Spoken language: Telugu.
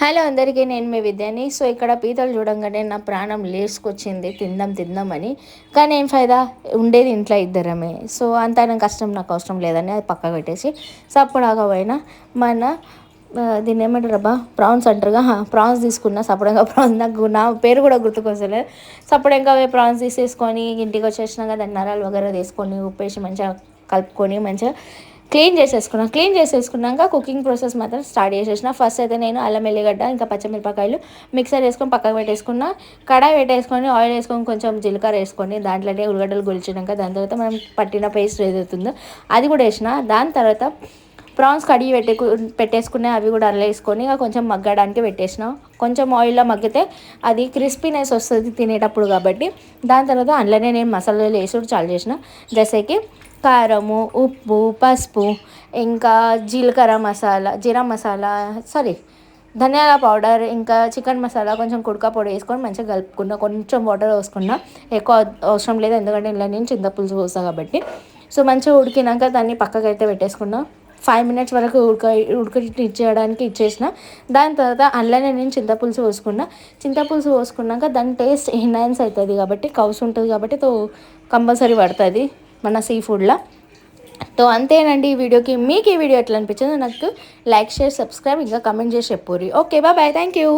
హలో అందరికీ, నేను మీ విద్యాని. సో ఇక్కడ పీతలు చూడంగానే నా ప్రాణం లేసుకొచ్చింది తిందాం తిందామని. కానీ ఏం ఫైదా, ఉండేది ఇంట్లో ఇద్దరమే. సో అంత కష్టం నాకు అవసరం లేదని అది పక్కకు పెట్టేసి సప్పుడాగా పోయినా మన దీన్ని ఏమంటారబ్బా, ప్రాన్స్ అంటారుగా, ప్రాన్స్ తీసుకున్నా. సపడంగా ప్రాన్స్, నాకు నా పేరు కూడా గుర్తుకొస్తలేదు. సపడంగా ప్రాన్స్ తీసేసుకొని ఇంటికి వచ్చేసినాక దాన్ని నరాలు వగర తీసుకొని ఉప్పేసి మంచిగా కలుపుకొని మంచిగా క్లీన్ చేసేసుకున్నాక కుకింగ్ ప్రాసెస్ మాత్రం స్టార్ట్ చేసేసిన. ఫస్ట్ అయితే నేను అల్లం ఎల్లిగడ్డ ఇంకా పచ్చిమిరపకాయలు మిక్సర్ వేసుకొని పక్కకు పెట్టేసుకున్న. కడాయి పెట్టేసుకొని ఆయిల్ వేసుకొని కొంచెం జీలకర్ర వేసుకొని దాంట్లోనే ఉల్లిగడ్డలు గొలిచినాక దాని తర్వాత మనం పట్టిన పేస్ట్ ఏదవుతుందో అది కూడా వేసిన. దాని తర్వాత ప్రాన్స్ కడిగి పెట్టేసుకునే అవి కూడా అలా వేసుకొని కొంచెం మగ్గడానికి పెట్టేసిన. కొంచెం ఆయిల్లో మగ్గితే అది క్రిస్పీనెస్ వస్తుంది తినేటప్పుడు కాబట్టి. దాని తర్వాత అందులోనే నేను మసాలాలు వేసుడు చాలు చేసిన. జైసేకి కారము, ఉప్పు, పసుపు, ఇంకా జీరా మసాలా, సారీ ధనియాల పౌడర్, ఇంకా చికెన్ మసాలా, కొంచెం కుడక పొడి వేసుకొని మంచిగా కలుపుకున్న. కొంచెం వాటర్ పోసుకున్న, ఎక్కువ అవసరం లేదు ఎందుకంటే ఇలా నేను చింతపులుసు పోస్తాను కాబట్టి. సో మంచిగా ఉడికినాక దాన్ని పక్కకు అయితే పెట్టేసుకున్నా. 5 minutes వరకు ఉడకనిచ్చేయడానికి ఇచ్చేసిన. దాని తర్వాత అందులోనే నేను చింతపులుసు పోసుకున్నాక దాని టేస్ట్ ఎన్హాన్స్ అవుతుంది కాబట్టి, కౌసు ఉంటుంది కాబట్టి కంపల్సరీ పడుతుంది మన సీ ఫుడ్లో. సో అంతేనండి ఈ వీడియోకి. మీకు ఈ వీడియో ఎట్లా అనిపించిందో నాకు లైక్, షేర్, సబ్స్క్రైబ్ ఇంకా కమెంట్ చేసి చెప్పుర్రి. Okay bye, thank you.